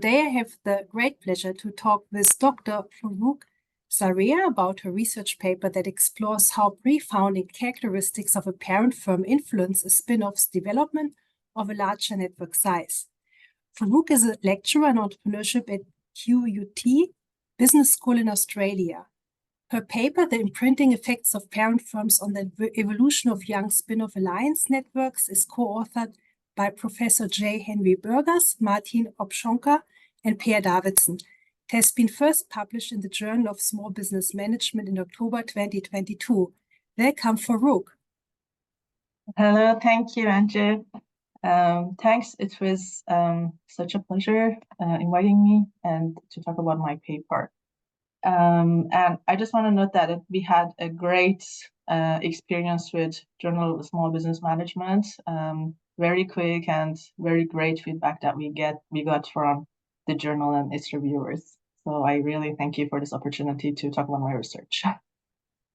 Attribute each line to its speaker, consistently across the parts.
Speaker 1: Today I have the great pleasure to talk with Dr. Forough Zarea about her research paper that explores how pre-founding characteristics of a parent firm influence a spin-off's development of a larger network size. Forough is a lecturer in entrepreneurship at QUT Business School in Australia. Her paper, The Imprinting Effects of Parent Firms on the Evolution of Young Spin-off Alliance Networks, is co-authored by Professor J. Henry Burgers, Martin Obschonka, and Per Davidsson. It has been first published in the Journal of Small Business Management in October 2022. Welcome, Forough.
Speaker 2: Hello, thank you, Antje. Thanks. It was such a pleasure inviting me and to talk about my paper. And I just want to note that we had a great experience with Journal of Small Business Management. Very quick and very great feedback that we got from the journal and its reviewers. So I really thank you for this opportunity to talk about my research.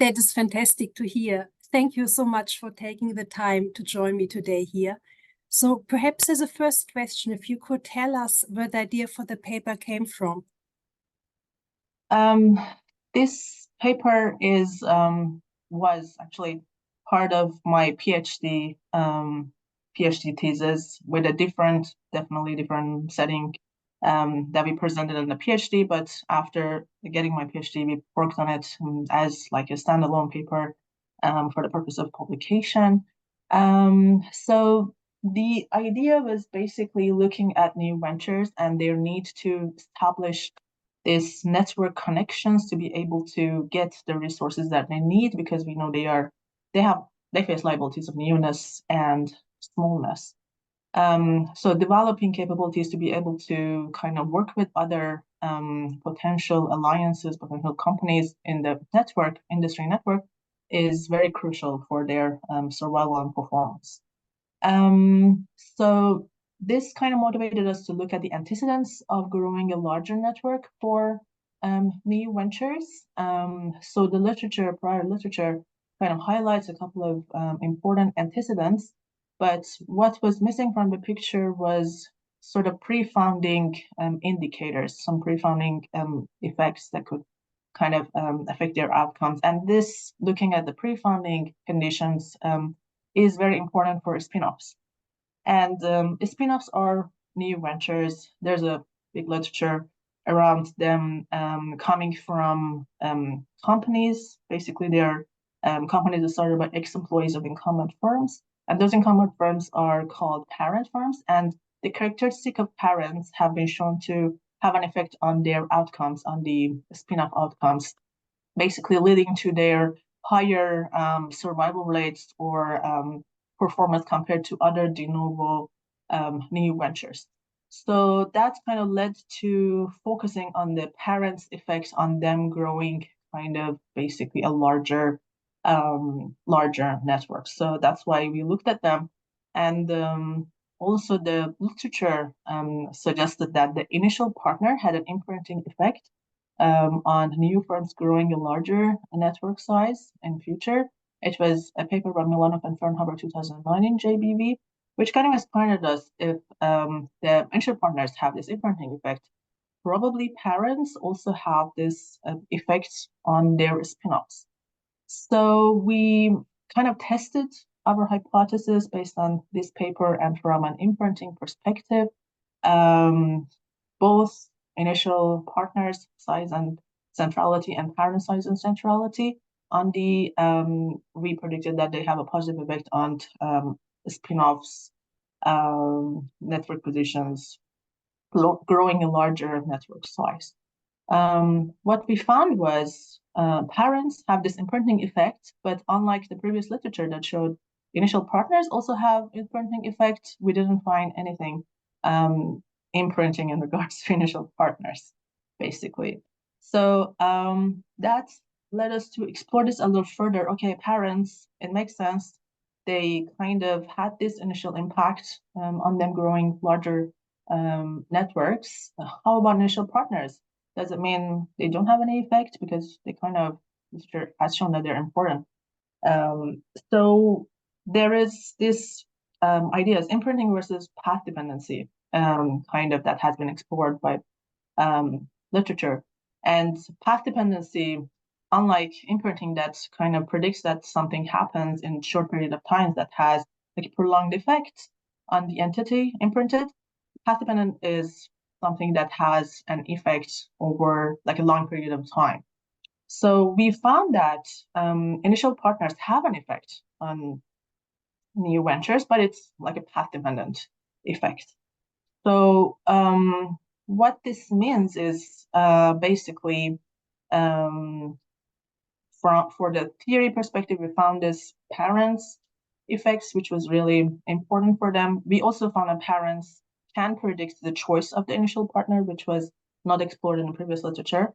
Speaker 1: That is fantastic to hear. Thank you so much for taking the time to join me today here. So perhaps as a first question, if you could tell us where the idea for the paper came from.
Speaker 2: This paper was actually part of my PhD thesis with a definitely different setting that we presented in the PhD. But after getting my PhD, we worked on it as like a standalone paper for the purpose of publication. So the idea was basically looking at new ventures and their need to establish these network connections to be able to get the resources that they need, because we know they face liabilities of newness and smallness. So developing capabilities to be able to kind of work with other potential alliances, potential companies in the industry network is very crucial for their survival and performance. So this kind of motivated us to look at the antecedents of growing a larger network for new ventures. So the prior literature kind of highlights a couple of important antecedents, but what was missing from the picture was sort of pre-founding indicators, some pre-founding effects that could kind of affect their outcomes. And this, looking at the pre-founding conditions, is very important for spin-offs. And spin-offs are new ventures. There's a big literature around them coming from companies. Basically, they're companies that started by ex-employees of incumbent firms. And those incumbent firms are called parent firms. And the characteristic of parents have been shown to have an effect on their outcomes, on the spin-off outcomes, basically leading to their higher survival rates or performance compared to other de novo new ventures. So that kind of led to focusing on the parents' effects on them growing kind of basically a larger network. So that's why we looked at them. And also the literature suggested that the initial partner had an imprinting effect on new firms growing a larger network size in future. It was a paper by Milanov and Fernhaber 2009 in JBV, which kind of inspired us if the initial partners have this imprinting effect. Probably parents also have this effect on their spin-offs. So we kind of tested our hypothesis based on this paper and from an imprinting perspective. Both initial partners size and centrality and parent size and centrality on the we predicted that they have a positive effect on spin-offs, network positions, growing a larger network size. What we found was parents have this imprinting effect, but unlike the previous literature that showed initial partners also have imprinting effect, we didn't find anything imprinting in regards to initial partners, basically. So that led us to explore this a little further. Okay, parents, it makes sense. They kind of had this initial impact on them growing larger networks. How about initial partners? Does it mean they don't have any effect? Because they kind of has shown that they're important. So there is this ideas, imprinting versus path dependency. that has been explored by literature. And path dependency, unlike imprinting that kind of predicts that something happens in a short period of time that has like a prolonged effect on the entity imprinted, path dependent is something that has an effect over like a long period of time. So we found that initial partners have an effect on new ventures, but it's like a path dependent effect. So what this means is basically for the theory perspective, we found this parents effects, which was really important for them. We also found that parents can predict the choice of the initial partner, which was not explored in the previous literature.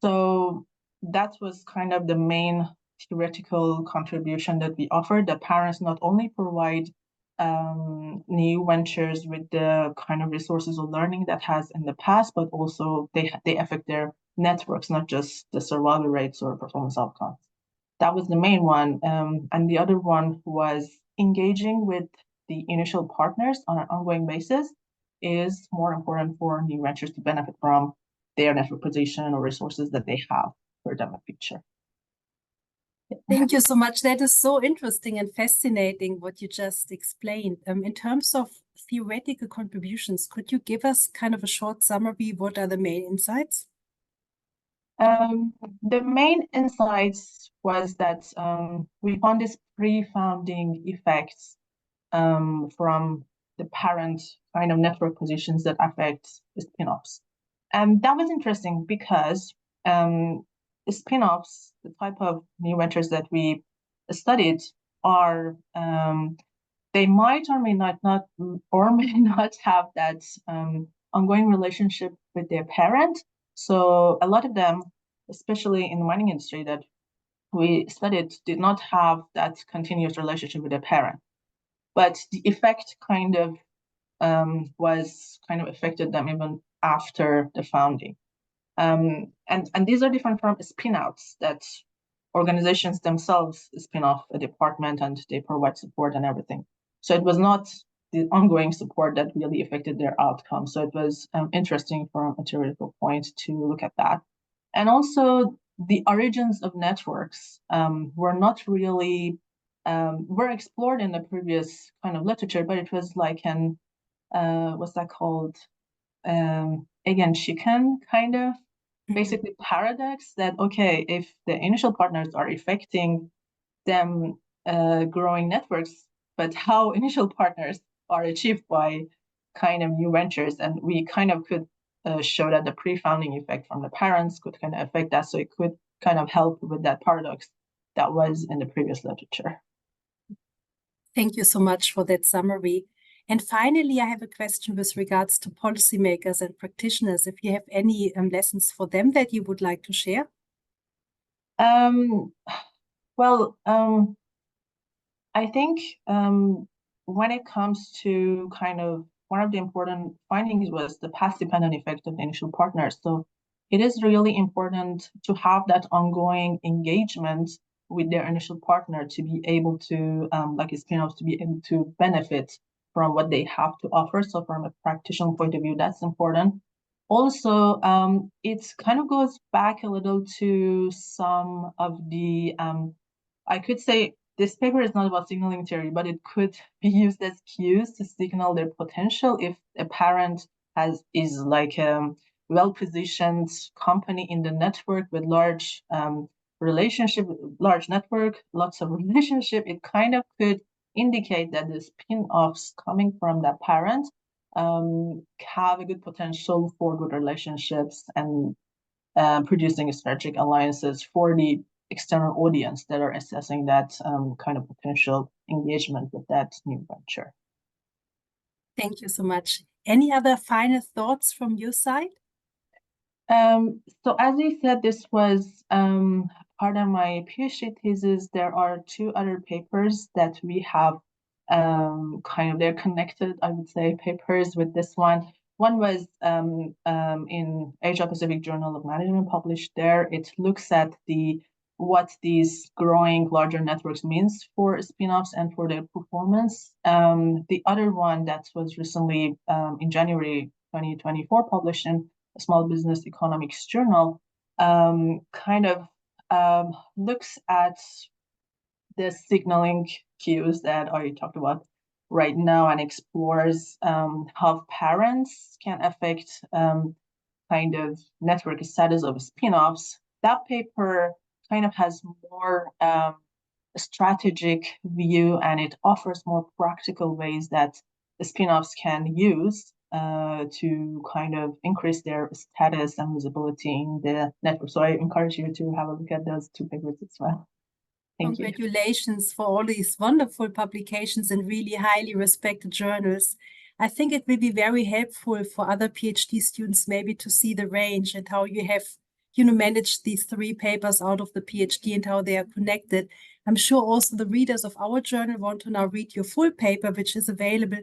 Speaker 2: So that was kind of the main theoretical contribution that we offered. The parents not only provide new ventures with the kind of resources of learning that has in the past, but also they affect their networks, not just the survival rates or performance outcomes. That was the main one. And the other one was engaging with the initial partners on an ongoing basis is more important for new ventures to benefit from their network position or resources that they have for them in the future.
Speaker 1: Thank you so much. That is so interesting and fascinating what you just explained. In terms of theoretical contributions, could you give us kind of a short summary? What are the main insights?
Speaker 2: The main insights was that we found these pre-founding effects from the parent kind of network positions that affect the spin-offs. And that was interesting because the spin-offs, the type of new ventures that we studied are, they might or may not have that ongoing relationship with their parent. So a lot of them, especially in the mining industry that we studied, did not have that continuous relationship with their parent. But the effect kind of was kind of affected them even after the founding. And these are different from spin-outs that organizations themselves spin off a department and they provide support and everything. So it was not the ongoing support that really affected their outcome. So it was interesting from a theoretical point to look at that. And also the origins of networks were not really, were explored in the previous kind of literature, but it was like an, what's that called? Egg and chicken kind of basically paradox that, okay, if the initial partners are affecting them growing networks, but how initial partners are achieved by kind of new ventures. And we kind of could show that the pre-founding effect from the parents could kind of affect that. So it could kind of help with that paradox that was in the previous literature.
Speaker 1: Thank you so much for that summary. And finally, I have a question with regards to policymakers and practitioners. If you have any lessons for them that you would like to share?
Speaker 2: I think when it comes to kind of one of the important findings was the path-dependent effect of the initial partners. So it is really important to have that ongoing engagement with their initial partner to be able to, like a spin-off, to be able to benefit from what they have to offer. So from a practitioner point of view, that's important. Also, it kind of goes back a little to some of the, I could say this paper is not about signaling theory, but it could be used as cues to signal their potential if a parent is like a well-positioned company in the network with large relationship, large network, lots of relationship. It kind of could indicate that the spin-offs coming from that parent have a good potential for good relationships and producing strategic alliances for the external audience that are assessing that kind of potential engagement with that new venture.
Speaker 1: Thank you so much. Any other final thoughts from your side?
Speaker 2: So as I said, this was part of my PhD thesis. There are two other papers that we have kind of, they're connected, I would say, papers with this one. One was in Asia Pacific Journal of Management published there. It looks at the what these growing larger networks means for spin-offs and for their performance. The other one that was recently in January 2024 published in a Small Business Economics Journal kind of looks at the signaling cues that I talked about right now and explores how parents can affect kind of network status of spin-offs. That paper kind of has more strategic view, and it offers more practical ways that the spin-offs can use to kind of increase their status and visibility in the network. So I encourage you to have a look at those two papers as well. Thank you.
Speaker 1: Congratulations for all these wonderful publications in really highly respected journals. I think it will be very helpful for other PhD students maybe to see the range and how you have, managed these 3 papers out of the PhD and how they are connected. I'm sure also the readers of our journal want to now read your full paper, which is available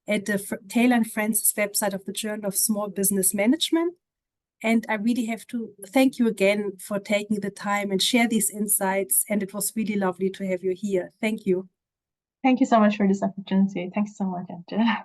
Speaker 1: at the Taylor and Francis website of the Journal of Small Business Management. And I really have to thank you again for taking the time and share these insights. And it was really lovely to have you here. Thank you.
Speaker 2: Thank you so much for this opportunity. Thanks so much, Antje.